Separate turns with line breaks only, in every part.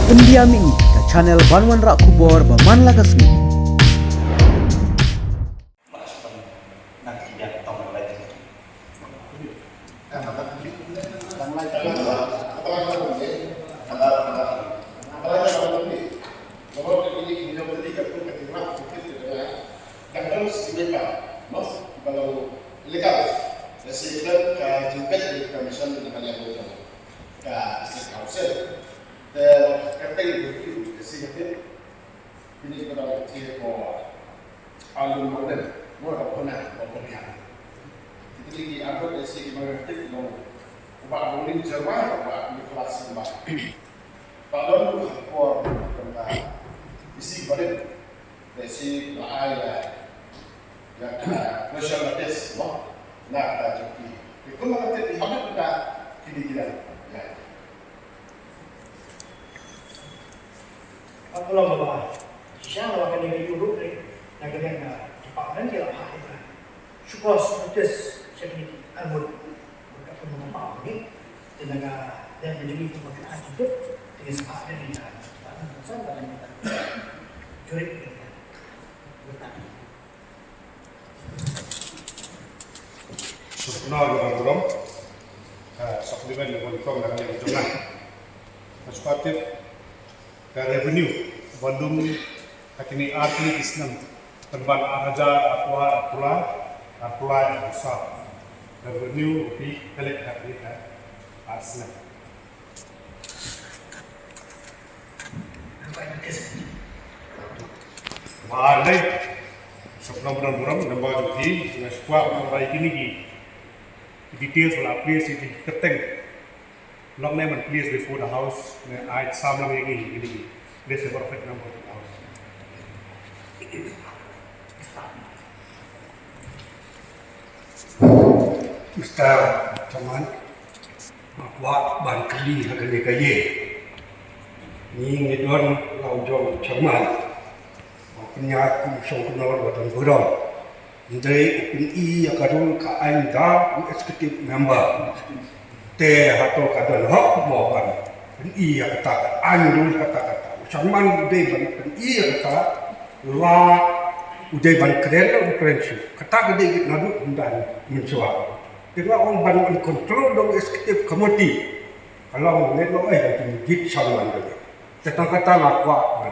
Pendiami ke channel Banwan Rak Kubor Baman Lakasmi.
Ini kepada tiap alun modern, mulai pernah berpengalaman. Itu lagi aku dari segi mengerti dong. Ubah boleh Jerman, ubah di kelas lima. Kalau tu for tentang isi balik dari segi lain yang national test, nak jadi. Itu mengerti di mana kita kini-kini.
Aku lama bawa. Siapa yang akan duduk ni? Nak kena department dia lah itu. Syukur notice security anggota berkat penumpang ni tenaga dan menjadi pemakai itu dengan sebab dia ni dah. Pasal dalam curi kita. Betul.
Sebenarnya orang suplemen yang kom dalam yang jumlah masukatip ke revenue volume kini arti Islam terbang araja apula yang besar revenue di kelek hati Arsenal. Waalai sebelum bulan nambah jadi dengan sekuat orang ini details wala place di keteng long name and place before the house I samlang yang ini this is perfect number of the house. Mr. Chairman, buat bangkali hagani kaye. Ni ngidon laujong Chairman. Punya kusong kenal batang gurau. Ndai UNI akarul ka anda executive member. Te hato kadal hok mohan. UNI kata andul kata. Chairman udai ban UNI kata la udai ban keren friendship. Kata gede nadu undan mencuat. Dengan orang ban control dong executive committee. Kalau nelo git Chairman gede. Tetang kata lakwa.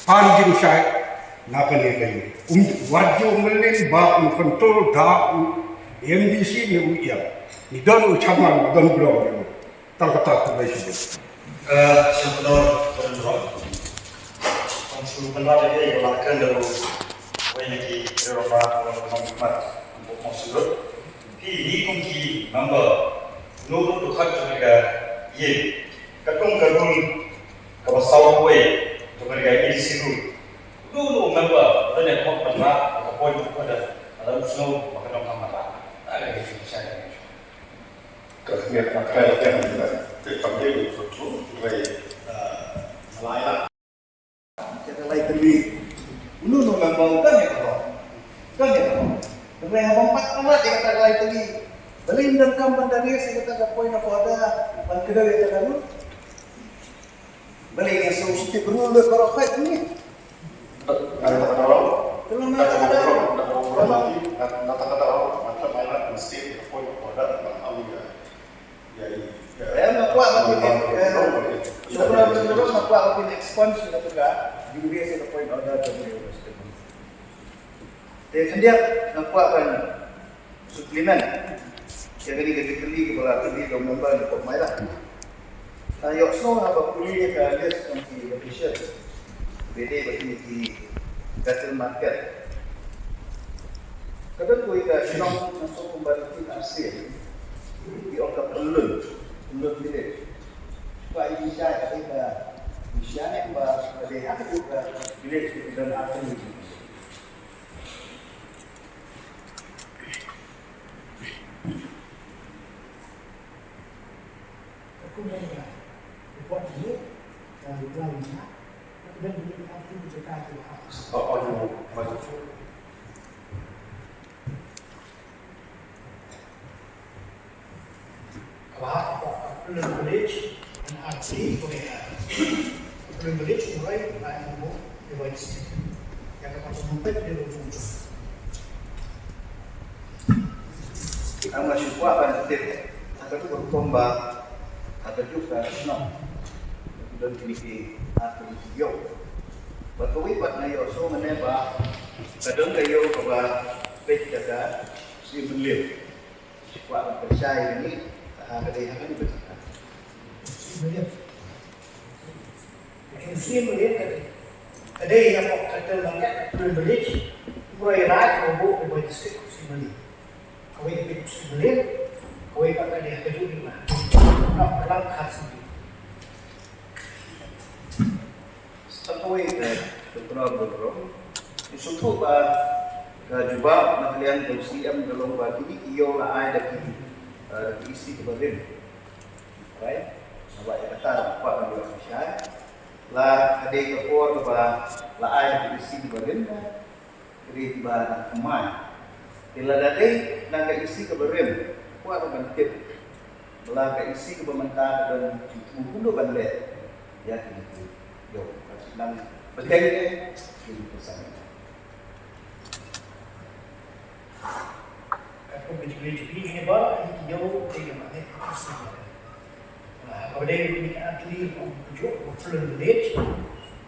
Panjang saya nak ni wajib melin ba control da MDC ni uya ni dan ucapan dan belum tak kata terbaik.
Sebenarnya konsul penat ini melakukan dalam banyak Eropa dalam tempat untuk masuk. Ini kunci number nurut dekat juga ye katung kabasau way mereka ini siru dulu member ada kok pernah atau poin ada usno maka dong sama ada yang saya
Kerja pakai yang tetap dia betul dari Malaya. Kita lagi teli. Ulu no memang kan ya kalau. Tapi abang empat kamar dia kata lagi teli. Beli dan kamar dari saya kata poin apa ada ban kedua dia kata beli yang sosial perlu kalau kayak ini. Kata-kata orang, macam mana mesti poin pada tahu ya. Ya, nak kuat lagi ni. Sebelum nak kuat lagi expansion atau enggak, juga saya poin ada dari universiti. Dia nak kuat kan suplemen. Yang ini kali kepala kali dong member di Port Maira. Ayok semua apa kuliah ke alias nanti official. Beda bagi di battle market. Kadang tu ikan senang masuk kembali Asia. Di orang pelun village. Supaya bisa kita bisa ni bahas ada apa juga village dan apa ni.
Aku mendengar. Buat dia dan bulan ini, dan ini aku berkata harus.
Oh, macam tu.
Apa? Village dan arti belum beli mulai ilmu device yang akan sampai di ujung.
Ang masyukwa ka na tip, agad ko kumba, agad yung ka, no? Doon kiniki ato yung patuwipat na yun, so maneba, kadang kayo kaba, pwede ka si Beliw. Syukwa ang persaya ni, kahagaday ka ni Beliw.
Muslim melihat ada yang mau kata banyak privilege, mulai rakyat mau berbuat sesuatu Muslim. Kau itu Muslim, kau itu akan dia kerja di mana? Nak perang khas ini.
Satu itu, betul. Isutu ba kajubah nakalian Muslim dalam bagi iyo la ay daki isi kebarin. Right? Apa yang kata apa yang dilakukan? La ada kapor ba la ay isi kebarin na kiri ba kumai. Bila dati nang isi kebarin, kuat kan tip. La isi kebementar dan mungkin banlet. Ya gitu. Yo, nang betul ini pesan.
Aku berjumpa ini baru jauh dari mana asal. Kalau dia ini atlet untuk full village,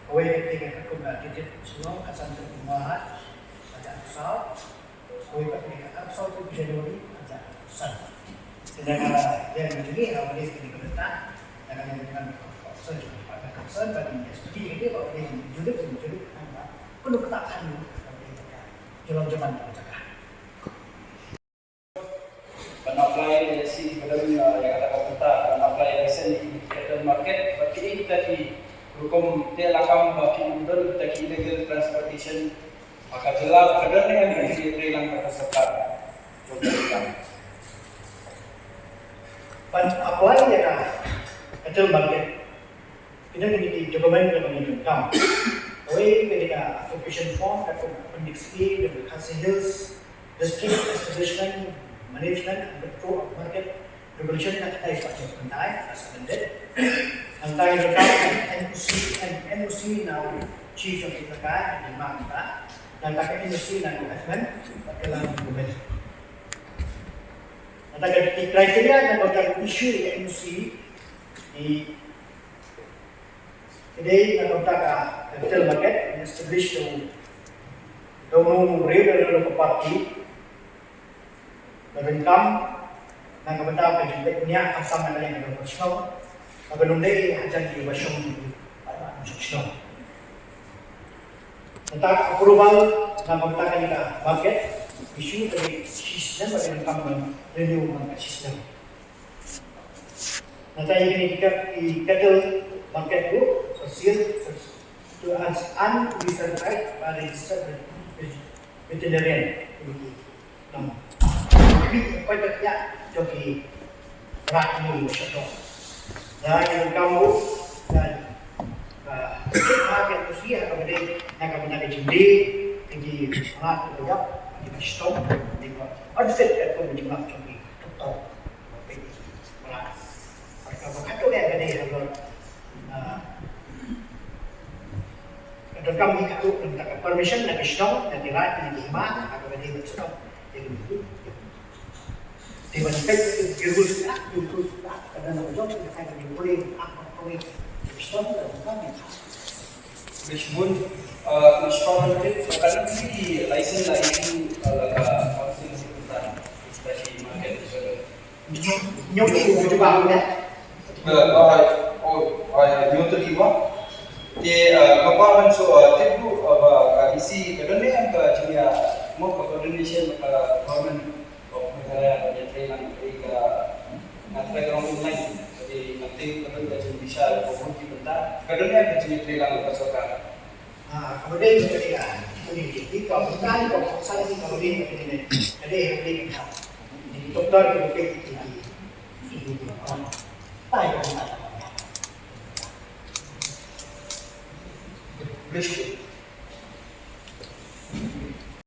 kau yang tinggal aku berada semua kasan rumah ada asal, kau yang tinggal asal tu bisa jadi ada asal. Sedangkan yang begini kalau dia tinggal berada, dengan yang dengan asal ada asal bagi dia. Seperti ini kalau dia judul apa? Penuh ketaatan dalam zaman kita.
Apply si dalam yang kata kita apply license di capital market berarti kita di hukum dia lakam bagi mundur kita illegal transportation maka jelas kadang yang menjadi hilang kata serta
apply ya capital market kita di dokumen yang menunjukkan away ketika application form atau appendix A dan considers district establishment management and control of market regulation yang kita istilahkan pentai as amended antara yang NOC now chief of the dan kita dan pakai NOC dan investment dalam dokumen. Antara kriteria yang berkaitan isu dengan NOC di today yang berkaitan capital market and establish the regular party Berengkam dan kepada penjumpa dunia asam yang lain yang bersama, akan mendai hajar di wasyong di wasyong. Tentang approval dan kepada kita market isu dari sistem berengkam dan renew market sistem. Nanti ini kita di cattle market itu hasil to as unregistered by registered veterinarian. Tapi quay tất cả cho kỳ rạc mùi của sản phẩm là yang kamu dan market usia kalau dia nak benar jadi tinggi market berapa di stop di ada set atau berjumlah tinggi total kalau kata yang ada kalau kami itu minta permission dari stop dan dilatih di mana kalau dia berstop jadi di mana kita jurus kadang orang kita akan boleh apa boleh stop dan kami
Richmond install itu kadang di license lain laga masing sebentar dari market
nyoba coba ya
nyo terlibat di kapan so tipu isi kadang ni ang kaya mau coordination government negara yang training mereka nanti orang online jadi nanti kadang kita bisa berhubung bentar kadang yang kita training pasokan
kemudian ketika jadi kalau bukan kalau saya ini kalau ini ada yang lain jadi dokter itu
British